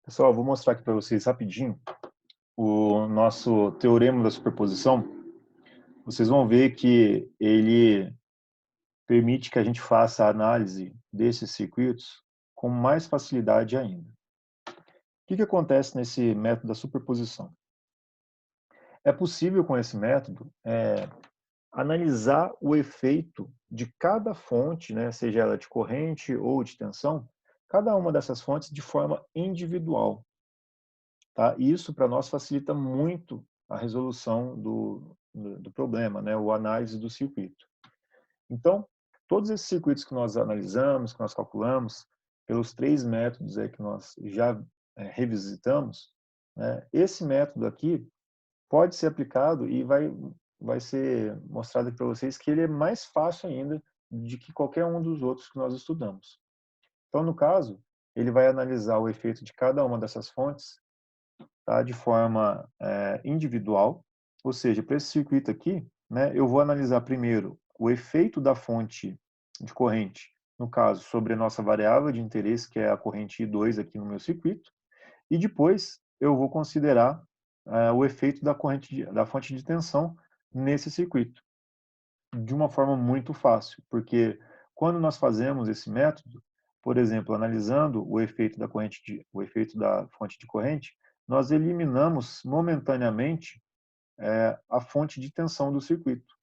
Pessoal, vou mostrar aqui para vocês rapidinho o nosso teorema da superposição. Vocês vão ver que ele permite que a gente faça a análise desses circuitos com mais facilidade ainda. O que acontece nesse método da superposição? É possível, com esse método, analisar o efeito de cada fonte, né, seja ela de corrente ou de tensão, cada uma dessas fontes de forma individual. Tá? E isso, para nós, facilita muito a resolução do problema, né? O análise do circuito. Então, todos esses circuitos que nós analisamos, que nós calculamos, pelos três métodos aí que nós já revisitamos, né? Esse método aqui pode ser aplicado e vai ser mostrado aqui para vocês que ele é mais fácil ainda de que qualquer um dos outros que nós estudamos. Então, no caso, ele vai analisar o efeito de cada uma dessas fontes, tá, de forma individual, ou seja, para esse circuito aqui, né, eu vou analisar primeiro o efeito da fonte de corrente, no caso, sobre a nossa variável de interesse, que é a corrente I2 aqui no meu circuito, e depois eu vou considerar o efeito da fonte de tensão nesse circuito, de uma forma muito fácil, porque quando nós fazemos esse método, por exemplo, analisando o efeito da fonte de corrente, nós eliminamos momentaneamente a fonte de tensão do circuito,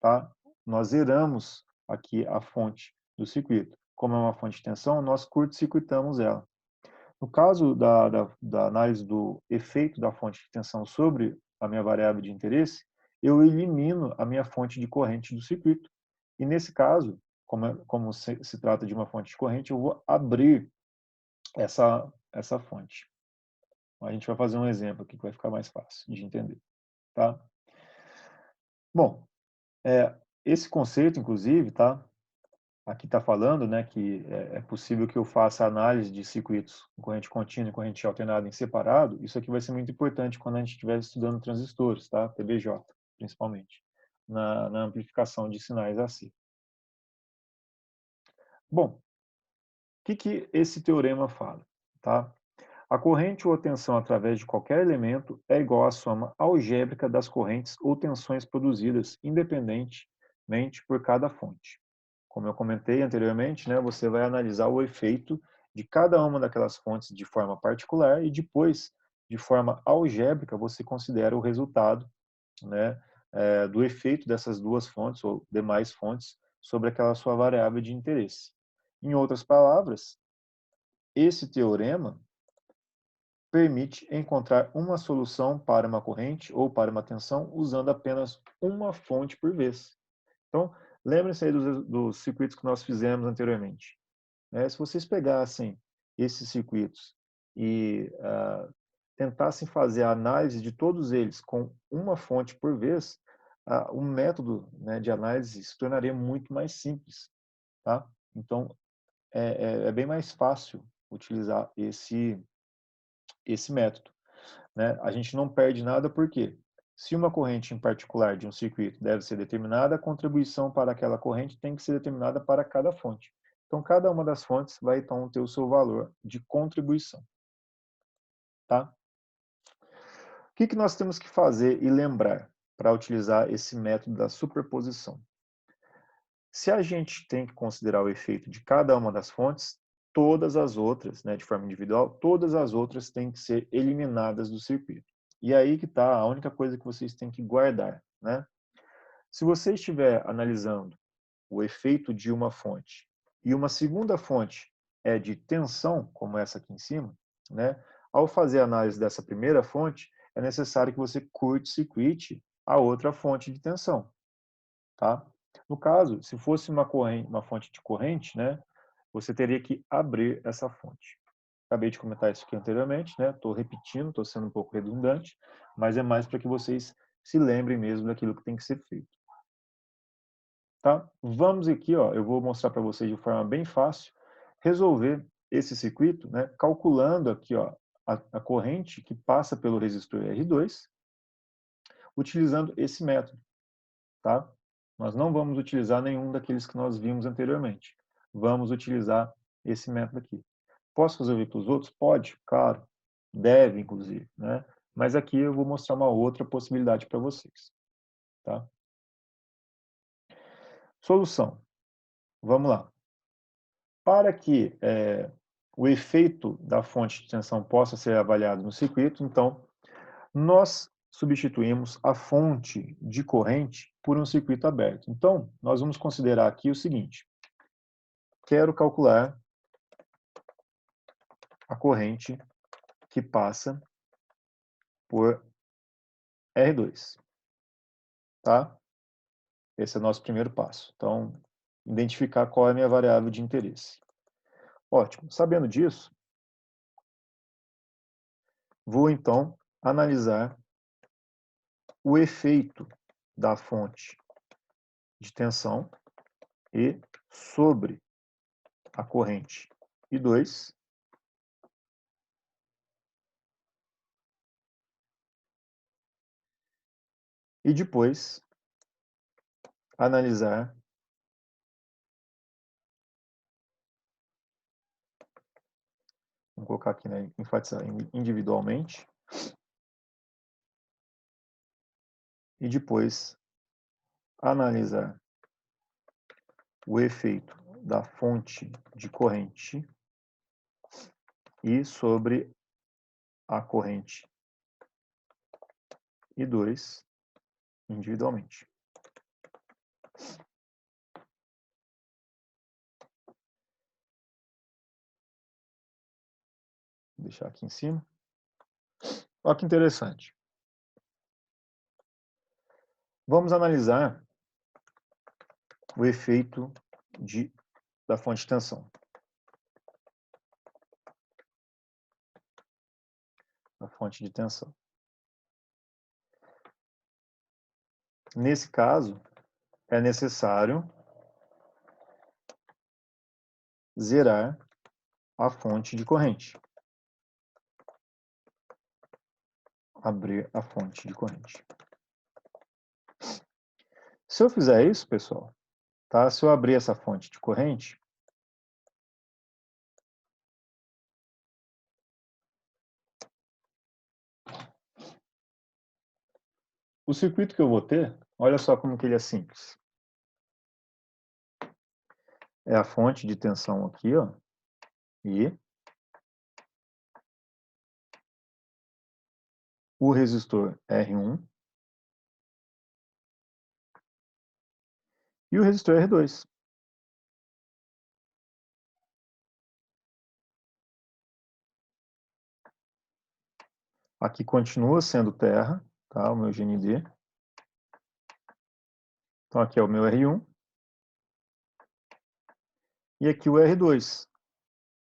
tá? Nós zeramos aqui a fonte do circuito. Como é uma fonte de tensão, nós curto-circuitamos ela. No caso da análise do efeito da fonte de tensão sobre a minha variável de interesse, eu elimino a minha fonte de corrente do circuito. E nesse caso, como se trata de uma fonte de corrente, eu vou abrir essa fonte. A gente vai fazer um exemplo aqui que vai ficar mais fácil de entender. Tá? Bom, esse conceito, inclusive, tá? Aqui está falando, né, que é possível que eu faça análise de circuitos com corrente contínua e corrente alternada em separado. Isso aqui vai ser muito importante quando a gente estiver estudando transistores, tá? TBJ, principalmente, na amplificação de sinais AC. Bom, o que esse teorema fala? Tá? A corrente ou a tensão através de qualquer elemento é igual à soma algébrica das correntes ou tensões produzidas independentemente por cada fonte. Como eu comentei anteriormente, né, você vai analisar o efeito de cada uma daquelas fontes de forma particular e depois, de forma algébrica, você considera o resultado, né, do efeito dessas duas fontes ou demais fontes sobre aquela sua variável de interesse. Em outras palavras, esse teorema permite encontrar uma solução para uma corrente ou para uma tensão usando apenas uma fonte por vez. Então, lembrem-se aí dos circuitos que nós fizemos anteriormente. Se vocês pegassem esses circuitos e tentassem fazer a análise de todos eles com uma fonte por vez, o método, né, de análise se tornaria muito mais simples. Tá? Então, é bem mais fácil utilizar esse método. Né? A gente não perde nada porque, se uma corrente em particular de um circuito deve ser determinada, a contribuição para aquela corrente tem que ser determinada para cada fonte. Então, cada uma das fontes vai então ter o seu valor de contribuição. Tá? O que nós temos que fazer e lembrar para utilizar esse método da superposição? Se a gente tem que considerar o efeito de cada uma das fontes, todas as outras, né, de forma individual, todas as outras têm que ser eliminadas do circuito. E aí que está a única coisa que vocês têm que guardar. Né? Se você estiver analisando o efeito de uma fonte e uma segunda fonte é de tensão, como essa aqui em cima, né, ao fazer a análise dessa primeira fonte, é necessário que você curte-circuite a outra fonte de tensão. Tá? No caso, se fosse uma fonte de corrente, né, você teria que abrir essa fonte. Acabei de comentar isso aqui anteriormente, né? Estou repetindo, estou sendo um pouco redundante, mas é mais para que vocês se lembrem mesmo daquilo que tem que ser feito. Tá? Vamos aqui, ó, eu vou mostrar para vocês de forma bem fácil resolver esse circuito, né, calculando aqui, ó, a corrente que passa pelo resistor R2, utilizando esse método. Tá? Nós não vamos utilizar nenhum daqueles que nós vimos anteriormente. Vamos utilizar esse método aqui. Posso resolver pelos outros? Pode, claro. Deve, inclusive, né? Mas aqui eu vou mostrar uma outra possibilidade para vocês, tá? Solução. Vamos lá. Para que o efeito da fonte de tensão possa ser avaliado no circuito, então, nós substituímos a fonte de corrente por um circuito aberto. Então, nós vamos considerar aqui o seguinte. Quero calcular a corrente que passa por R2, tá? Esse é o nosso primeiro passo. Então, identificar qual é a minha variável de interesse. Ótimo. Sabendo disso, vou então analisar o efeito da fonte de tensão E sobre a corrente I2 e depois analisar vamos colocar aqui, né, enfatizar individualmente e depois analisar o efeito da fonte de corrente I sobre a corrente I2 individualmente. Vou deixar aqui em cima. Olha que interessante. Vamos analisar o efeito da fonte de tensão. A fonte de tensão. Nesse caso, é necessário zerar a fonte de corrente. Abrir a fonte de corrente. Se eu fizer isso, pessoal, tá? Se eu abrir essa fonte de corrente, o circuito que eu vou ter, olha só como que ele é simples. É a fonte de tensão aqui, ó, e o resistor R1 e o resistor R2. Aqui continua sendo terra, tá? O meu GND. Então aqui é o meu R1 e aqui o R2.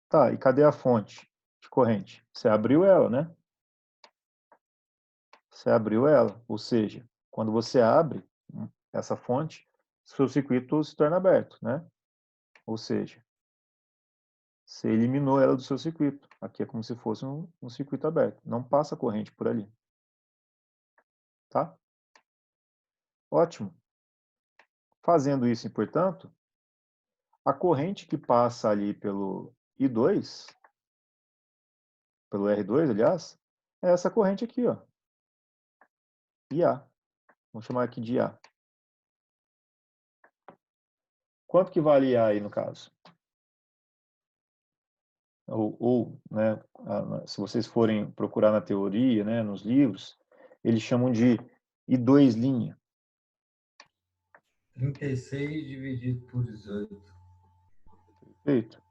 Tá, e cadê a fonte de corrente? Você abriu ela, né? Você abriu ela, ou seja, quando você abre essa fonte, seu circuito se torna aberto, né? Ou seja, você eliminou ela do seu circuito. Aqui é como se fosse um circuito aberto. Não passa corrente por ali. Tá? Ótimo. Fazendo isso, portanto, a corrente que passa ali pelo I2, pelo R2, aliás, é essa corrente aqui, ó. IA. Vamos chamar aqui de IA. Quanto que vale IA aí no caso? Né, se vocês forem procurar na teoria, né, nos livros, eles chamam de I2'. 36 dividido por 18. Perfeito.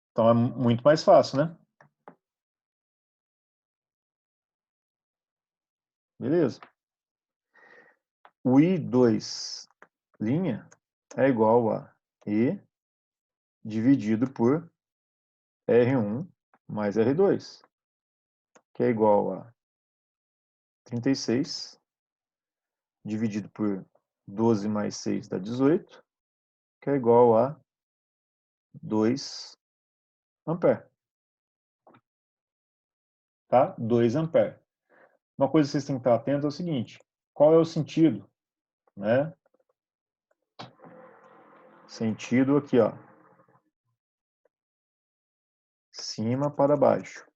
Então é muito mais fácil, né? Beleza. O I2' é igual a E dividido por R1 mais R2, que é igual a 36 dividido por 12 mais 6 dá 18, que é igual a 2 ampere. Tá? 2 ampere. Uma coisa que vocês têm que estar atentos é o seguinte, qual é o sentido, né? Sentido aqui, ó. cima para baixo,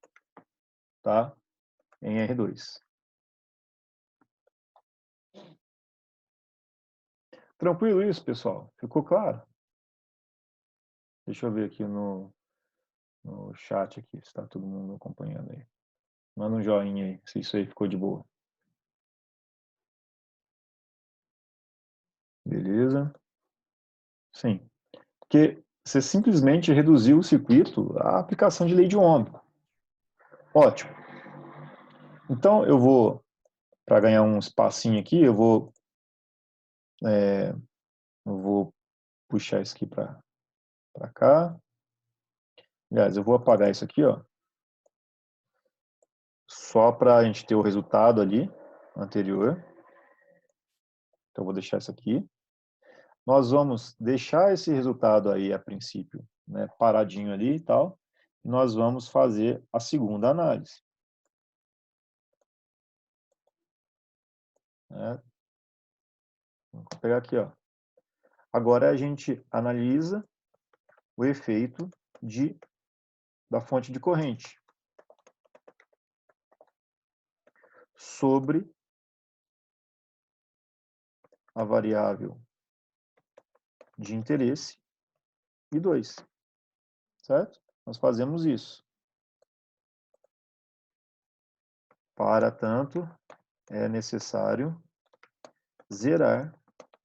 tá? Em R2. Tranquilo isso, pessoal? Ficou claro? Deixa eu ver aqui no chat aqui, se está todo mundo acompanhando aí. Manda um joinha aí, se isso aí ficou de boa. Beleza? Sim. Porque você simplesmente reduziu o circuito à aplicação de lei de Ohm. Ótimo. Então, eu vou, para ganhar um espacinho aqui, eu vou puxar isso aqui para cá. Aliás, eu vou apagar isso aqui, ó, só para a gente ter o resultado ali, anterior. Então, eu vou deixar isso aqui. Nós vamos deixar esse resultado aí, a princípio, né, paradinho ali e tal. E nós vamos fazer a segunda análise. Né? Vou pegar aqui, ó. Agora a gente analisa o efeito da fonte de corrente sobre a variável de interesse I2, certo? Nós fazemos isso. Para tanto, é necessário zerar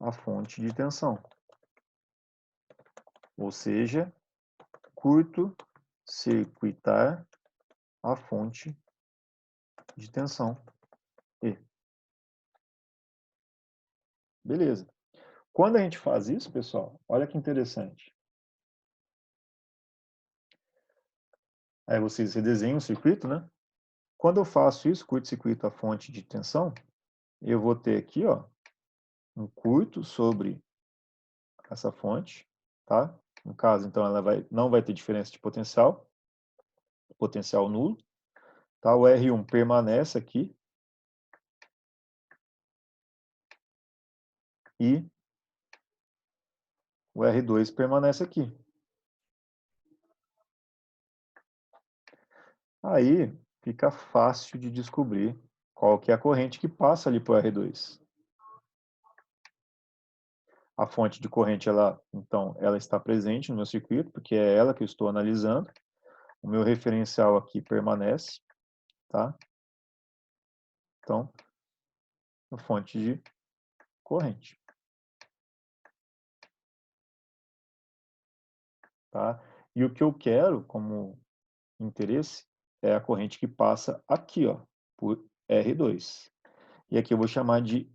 a fonte de tensão. Ou seja, curto-circuitar a fonte de tensão E. Beleza. Quando a gente faz isso, pessoal, olha que interessante. Aí vocês redesenham o circuito, né? Quando eu faço isso, curto-circuito a fonte de tensão, eu vou ter aqui, ó, um curto sobre essa fonte, tá? No caso, então, ela não vai ter diferença de potencial nulo, tá? O R1 permanece aqui e o R2 permanece aqui. Aí fica fácil de descobrir qual que é a corrente que passa ali para o R2. A fonte de corrente, então, ela está presente no meu circuito, porque é ela que eu estou analisando. O meu referencial aqui permanece, tá? Então, a fonte de corrente, tá? E o que eu quero como interesse é a corrente que passa aqui, ó, por R2. E aqui eu vou chamar de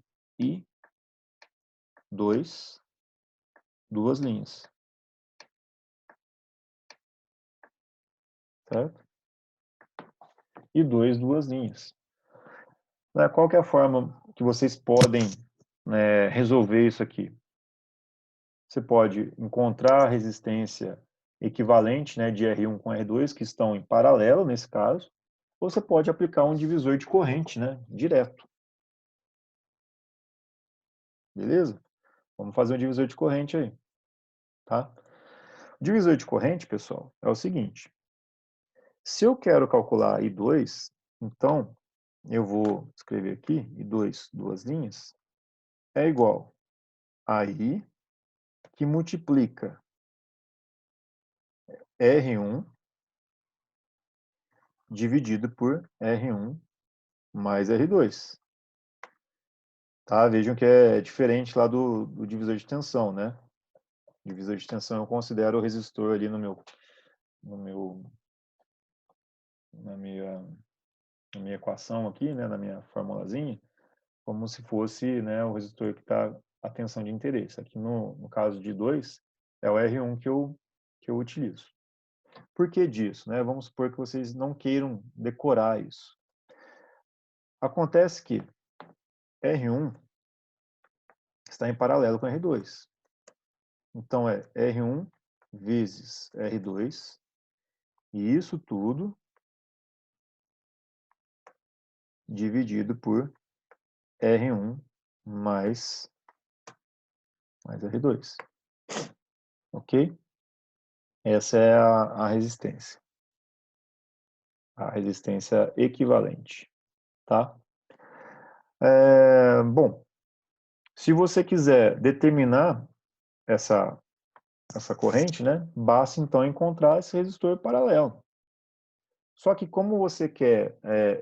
I2, duas linhas, certo? I2, duas linhas. Qual que é a forma que vocês podem, né, resolver isso aqui? Você pode encontrar a resistência equivalente, né, de R1 com R2, que estão em paralelo nesse caso, ou você pode aplicar um divisor de corrente, né, direto. Beleza? Vamos fazer um divisor de corrente aí. Tá? O divisor de corrente, pessoal, é o seguinte. Se eu quero calcular I2, então eu vou escrever aqui, I2, duas linhas, é igual a I que multiplica R1 dividido por R1 mais R2. Tá? Vejam que é diferente lá do divisor de tensão, né? O divisor de tensão eu considero o resistor ali na minha equação aqui, né, na minha formulazinha, como se fosse, né, o resistor que está a tensão de interesse. Aqui no caso de 2, é o R1 que eu utilizo. Por que disso? Né? Vamos supor que vocês não queiram decorar isso. Acontece que R1 está em paralelo com R2. Então, é R1 vezes R2, e isso tudo dividido por R1 mais R2. Ok? Essa é a resistência. a resistência equivalente, tá? Bom, se você quiser determinar essa corrente, né, basta então encontrar esse resistor paralelo. Só que como você quer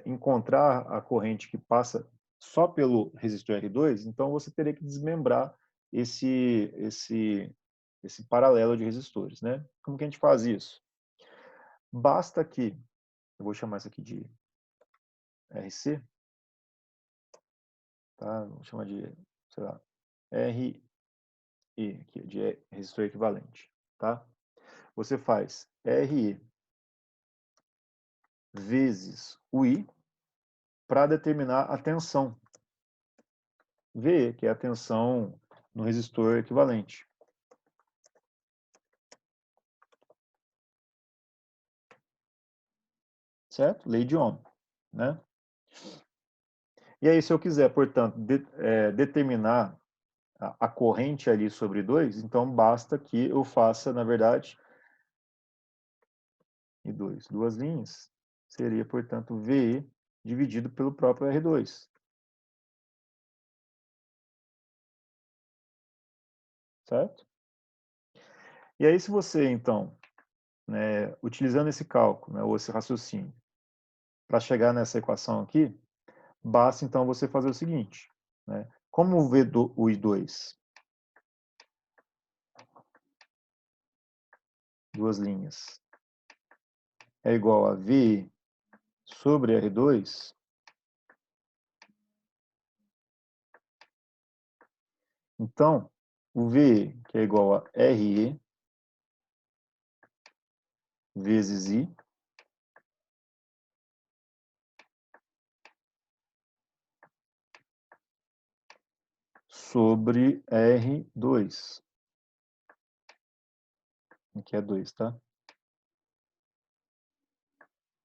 encontrar a corrente que passa só pelo resistor R2, então você teria que desmembrar esse paralelo de resistores, né? Como que a gente faz isso? Basta que, eu vou chamar isso aqui de RC, tá? Vou chamar de, sei lá, RE, aqui, de resistor equivalente, tá? Você faz RE vezes o I para determinar a tensão VE, que é a tensão no resistor equivalente. Certo? Lei de Ohm, né? E aí, se eu quiser, portanto, determinar a corrente ali sobre 2, então basta que eu faça, na verdade, I2, duas linhas, seria, portanto, VE dividido pelo próprio R2. Certo? E aí, se você, então, né, utilizando esse cálculo, né, ou esse raciocínio, para chegar nessa equação aqui, basta, então, você fazer o seguinte, né? Como o I2, duas linhas, é igual a V sobre R2, então, o V, que é igual a RE vezes I, sobre R2. Aqui é 2, tá?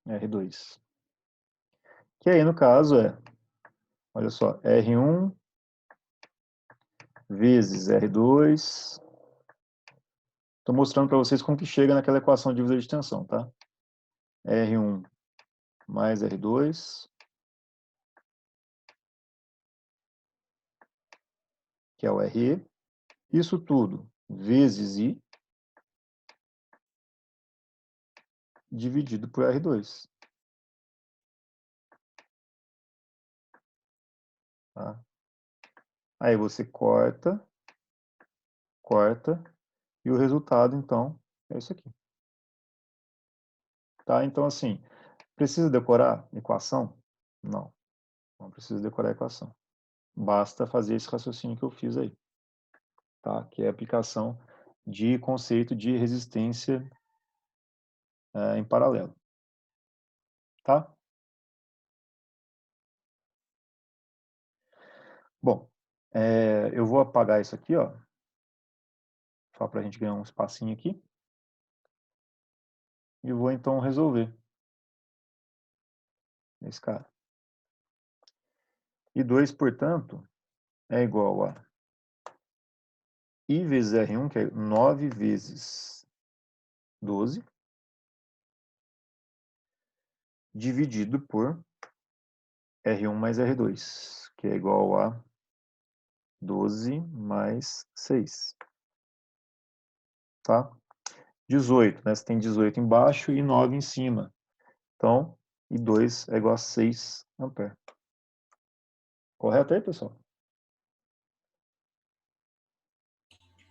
R2. Que aí, no caso, olha só, R1 vezes R2. Estou mostrando para vocês como que chega naquela equação de divisor de tensão, tá? R1 mais R2, que é o RE. Isso tudo vezes I, dividido por R2. Tá? Aí você corta, e o resultado, então, é isso aqui. Tá? Então, assim, precisa decorar equação? Não, não precisa decorar a equação. Basta fazer esse raciocínio que eu fiz aí, tá? Que é a aplicação de conceito de resistência em paralelo. Tá? Bom, eu vou apagar isso aqui, ó, só para a gente ganhar um espacinho aqui. E vou, então, resolver esse cara. I2, portanto, é igual a I vezes R1, que é 9 vezes 12, dividido por R1 mais R2, que é igual a 12 mais 6. Tá? 18, né? Você tem 18 embaixo e 9 em cima. Então, I2 é igual a 6 ampere. Correto aí, pessoal?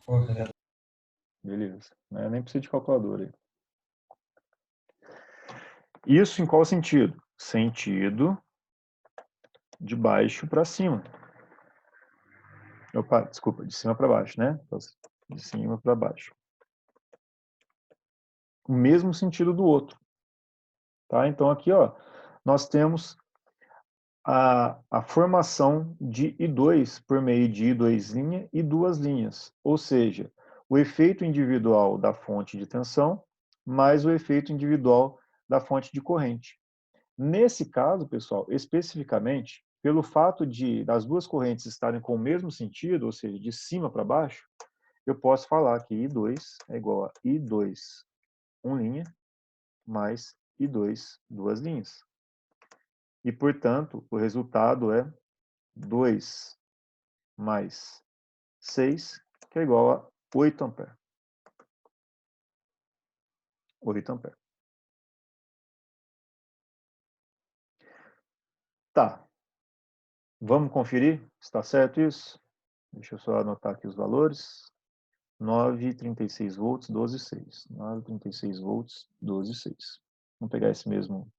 Correto. Beleza. Nem precisa de calculadora aí. Isso em qual sentido? Sentido de baixo para cima. Opa, desculpa, de cima para baixo, né? De cima para baixo. O mesmo sentido do outro. Tá? Então, aqui, ó, nós temos a formação de I2 por meio de I2' e duas linhas. Ou seja, o efeito individual da fonte de tensão mais o efeito individual da fonte de corrente. Nesse caso, pessoal, especificamente, pelo fato das duas correntes estarem com o mesmo sentido, ou seja, de cima para baixo, eu posso falar que I2 é igual a I2, 1' mais e 2, duas linhas. E, portanto, o resultado é 2 mais 6, que é igual a 8 amperes. 8 amperes. Tá. Vamos conferir? Está certo isso? Deixa eu só anotar aqui os valores. 9,36 volts, 12,6. 9,36 volts, 12,6. Vamos pegar esse mesmo.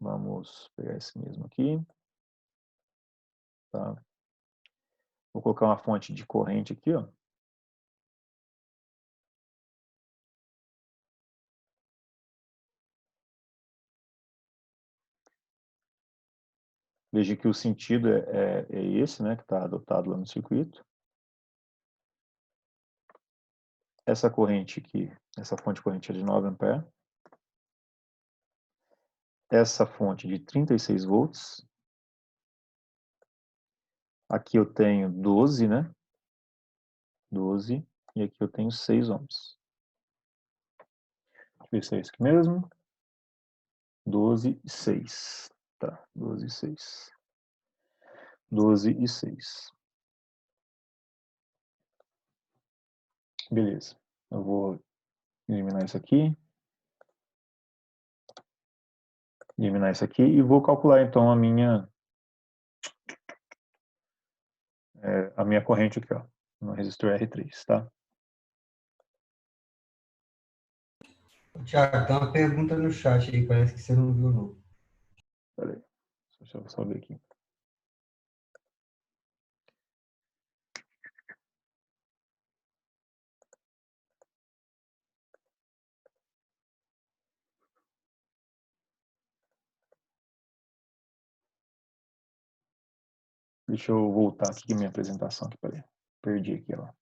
Vamos pegar esse mesmo aqui. Tá? Vou colocar uma fonte de corrente aqui, ó. Veja que o sentido é esse, né, que está adotado lá no circuito. Essa corrente aqui, essa fonte de corrente é de 9 amperes. Essa fonte de 36 volts. Aqui eu tenho 12, né? 12. E aqui eu tenho 6 ohms. Deixa eu ver se é isso aqui mesmo. 12 e 6. Tá, 12 e 6. 12 e 6. Beleza. Eu vou eliminar isso aqui. Eliminar isso aqui e vou calcular então a minha corrente aqui, ó, no resistor R3, tá? Tiago, tem uma pergunta no chat aí, parece que você não viu, não. Pera aí. Deixa eu só ver aqui. Deixa eu voltar aqui minha apresentação aqui, peraí. Perdi aqui, ó.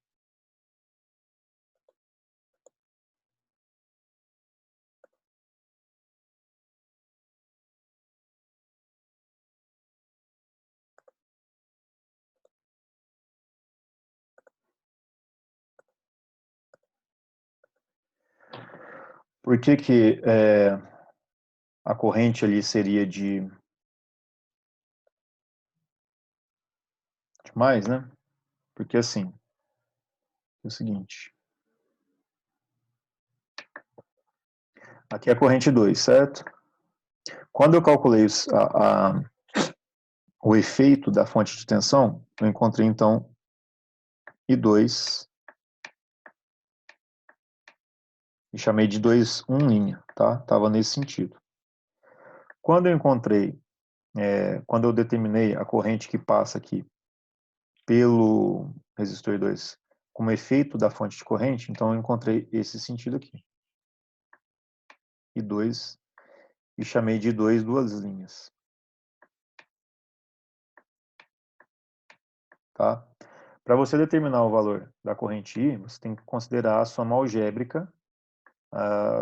Por que que a corrente ali seria de mais, né? Porque assim, é o seguinte. Aqui é a corrente 2, certo? Quando eu calculei o efeito da fonte de tensão, eu encontrei então I2 e chamei de 2, 1 linha, tá? Tava nesse sentido. Quando eu encontrei, quando eu determinei a corrente que passa aqui pelo resistor 2 como efeito da fonte de corrente, então eu encontrei esse sentido aqui. I2 e chamei de 2, duas linhas. Tá? Para você determinar o valor da corrente I, você tem que considerar a soma algébrica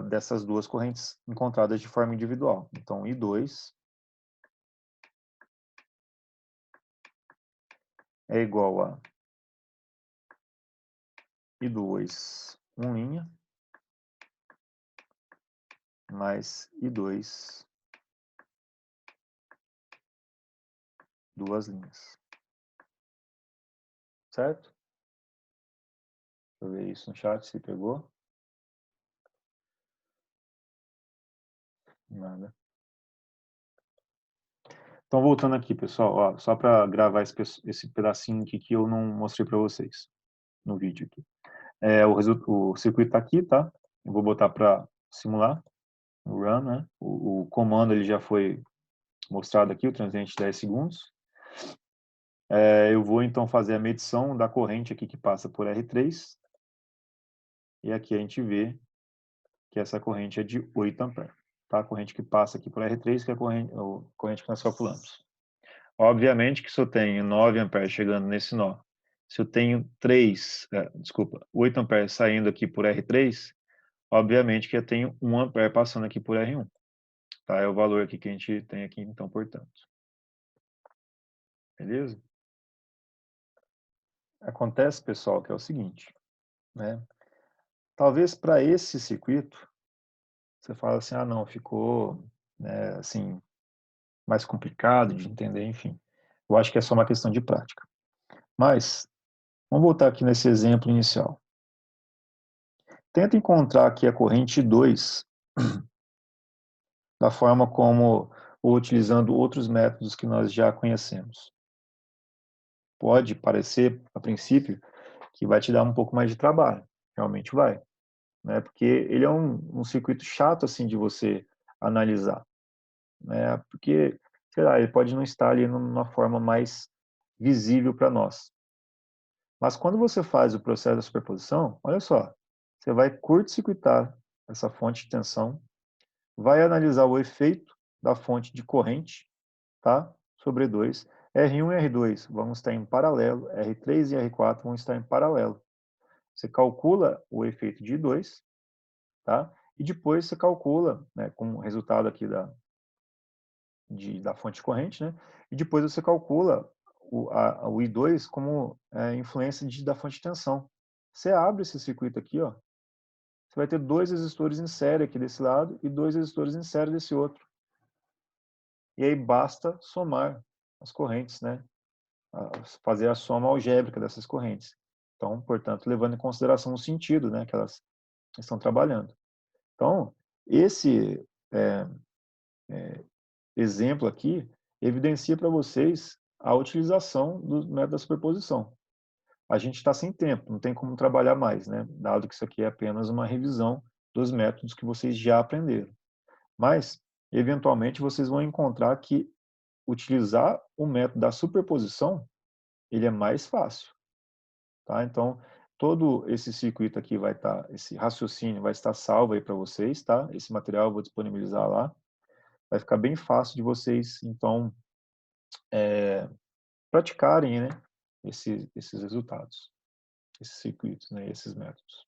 dessas duas correntes encontradas de forma individual. Então, I2 é igual a I2, 1 linha, mais I2, duas linhas. Certo? Deixa eu ver isso no chat, se pegou. Nada. Então, voltando aqui, pessoal, ó, só para gravar esse pedacinho aqui que eu não mostrei para vocês no vídeo aqui. O circuito está aqui, tá? Eu vou botar para simular o run, né? O comando ele já foi mostrado aqui, o transiente 10 segundos. Eu vou então fazer a medição da corrente aqui que passa por R3. E aqui a gente vê que essa corrente é de 8 amperes. Tá? A corrente que passa aqui por R3, que é a corrente que nós calculamos. Obviamente que se eu tenho 9 amperes chegando nesse nó, se eu tenho 8 amperes saindo aqui por R3, obviamente que eu tenho 1 ampere passando aqui por R1. Tá? É o valor aqui que a gente tem aqui, então, portanto. Beleza? Acontece, pessoal, que é o seguinte, né? Talvez para esse circuito, você fala assim, ah, não, ficou, né, assim, mais complicado de entender, enfim. Eu acho que é só uma questão de prática. Mas, vamos voltar aqui nesse exemplo inicial. Tenta encontrar aqui a corrente 2 da forma como, ou utilizando outros métodos que nós já conhecemos. Pode parecer, a princípio, que vai te dar um pouco mais de trabalho. Realmente vai, né? Porque ele é um circuito chato, assim, de você analisar, né? Porque, sei lá, ele pode não estar ali numa forma mais visível para nós. Mas quando você faz o processo da superposição, olha só, você vai curto-circuitar essa fonte de tensão, vai analisar o efeito da fonte de corrente, tá? Sobre E2. R1 e R2 vão estar em paralelo, R3 e R4 vão estar em paralelo. Você calcula o efeito de I2, tá? E depois você calcula, né, com o resultado aqui da fonte de corrente, né? E depois você calcula o I2 como influência da fonte de tensão. Você abre esse circuito aqui, ó, você vai ter dois resistores em série aqui desse lado e dois resistores em série desse outro. E aí basta somar as correntes, né? Fazer a soma algébrica dessas correntes. Então, portanto, levando em consideração o sentido, né, que elas estão trabalhando. Então, esse exemplo aqui evidencia para vocês a utilização do método da superposição. A gente está sem tempo, não tem como trabalhar mais, né? Dado que isso aqui é apenas uma revisão dos métodos que vocês já aprenderam. Mas, eventualmente, vocês vão encontrar que utilizar o método da superposição, ele é mais fácil, tá? Então, todo esse circuito aqui vai estar, esse raciocínio vai estar salvo aí para vocês, tá? Esse material eu vou disponibilizar lá. Vai ficar bem fácil de vocês, então, praticarem, né, esses resultados, esses circuitos, né, esses métodos.